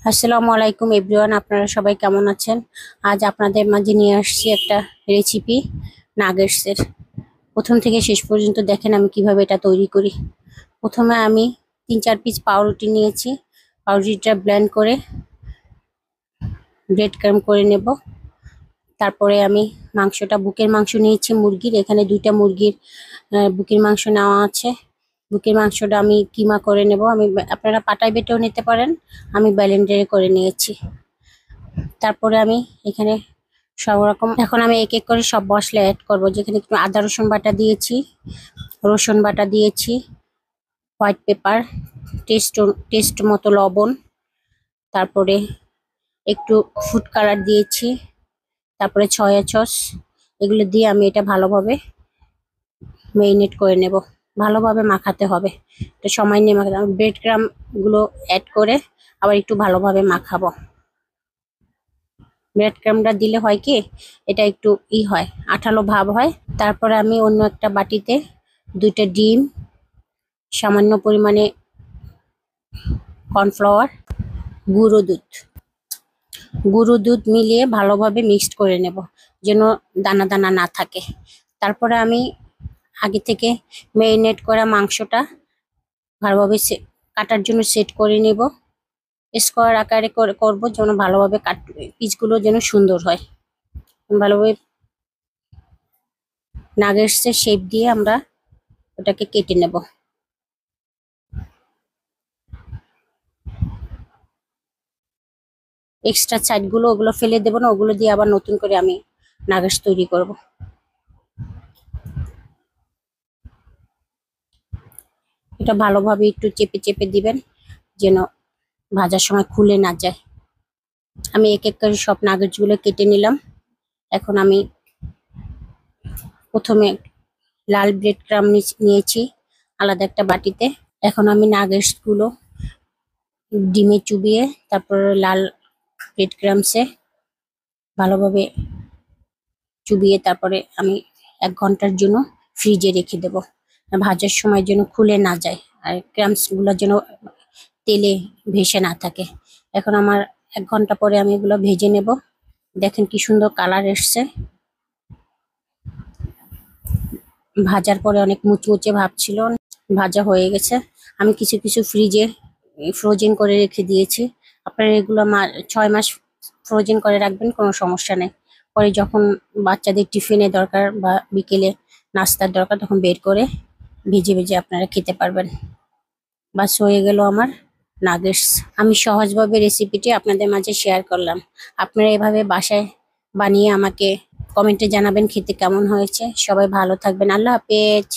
আসসালামু আলাইকুম এভরিওয়ান, আপনারা সবাই কেমন আছেন? আজ আপনাদের মাঝে নিয়ে আসছি একটা রেসিপি নাগেটসের। প্রথম থেকে শেষ পর্যন্ত দেখেন আমি কিভাবে এটা তৈরি করি। প্রথমে আমি 3-4 পিস পাউরুটি নিয়েছি। পাউরুটিটা ব্লেন্ড করে ব্রেড ক্রাম্ব করে নেব। তারপরে আমি বুকের মাংস নিয়েছি মুরগির। এখানে 2টা মুরগির বুকের মাংস নেওয়া আছে। বুকের মাংসটা আমি কিমা করে নেব। আপনারা পাটায় বেটেও নিতে পারেন, আমি ব্লেন্ডারে করে নিয়েছি। তারপরে আমি এখানে সব রকম এখন আমি এক এক করে সব মশলা অ্যাড করব। যেখানে একটু আদা রসুন বাটা দিয়েছি, রসুন বাটা দিয়েছি, হোয়াইট পেপার, টেস্ট মতো লবণ, তারপরে একটু ফুড কালার দিয়েছি, তারপরে সয়া সস। এগুলো দিয়ে আমি এটা ভালোভাবে মেরিনেট করে নেব। ভালোভাবে মাখাতে হবে, এটা সময় নিয়ে মাখাতে হবে। ব্রেড ক্রাম্ব গুলো অ্যাড করে আবার একটু ভালোভাবে মাখাবো। ব্রেড ক্রাম্বটা দিলে হয় কি, এটা একটু হয়, আঠালো ভাব হয়। তারপরে আমি অন্য একটা বাটিতে 2টা ডিম, সামান্য পরিমাণে কর্নফ্লাওয়ার, গুঁড়ো দুধ মিলিয়ে ভালোভাবে মিক্সড করে নেব, যেন দানা দানা না থাকে। তারপরে আমি আগে থেকে ম্যারিনেট করা মাংসটা ভালোভাবে কাটার জন্য সেট করে নেব। স্কোয়ার আকারে করব, যেন ভালোভাবে পিসগুলো যেন সুন্দর হয়। ভালোভাবে নাগেটসের শেপ দিয়ে আমরা ওটাকে কেটে নেব। এক্সট্রা সাইডগুলো ওগুলো ফেলে দেবো না, ওগুলো দিয়ে আবার নতুন করে আমি নাগেটস তৈরি করব। এটা ভালোভাবে একটু চেপে চেপে দিবেন, যেন ভাজার সময় খুলে না যায়। আমি এক এক করে সব নাগেটসগুলো কেটে নিলাম। এখন আমি প্রথমে লাল ব্রেড ক্রাম্ব নিয়েছি আলাদা একটা বাটিতে। এখন আমি নাগেটসগুলো ডিমে চুবিয়ে তারপর লাল ব্রেড ক্রাম্বসে ভালোভাবে চুবিয়ে তারপরে আমি 1 ঘন্টার জন্য ফ্রিজে রেখে দেব, ভাজার সময় যেন খুলে না যায় আর ক্রাম্বসগুলো যেন তেলে ভেসে না থাকে। এখন আমার 1 ঘন্টা পরে আমি এগুলো ভেজে নেব। দেখেন কি সুন্দর কালার এসছে। ভাজার পরে অনেক মুচমুচে ভাব ছিল, ভাজা হয়ে গেছে। আমি কিছু কিছু ফ্রিজে ফ্রোজেন করে রেখে দিয়েছি। আপনারা এগুলো 6 মাস ফ্রোজেন করে রাখবেন, কোনো সমস্যা নেই। পরে যখন বাচ্চাদের টিফিনে দরকার বা বিকেলে নাস্তার দরকার, তখন বের করে ভেজে ভেজে আপনারা খেতে পারবেন। বাস হয়ে গেল আমার নাগেটস। আমি সহজভাবে রেসিপিটি আপনাদের মাঝে শেয়ার করলাম। আপনারা এভাবে বাসায় বানিয়ে আমাকে কমেন্টে জানাবেন খেতে কেমন হয়েছে। সবাই ভালো থাকবেন। আল্লাহ হাফেজ।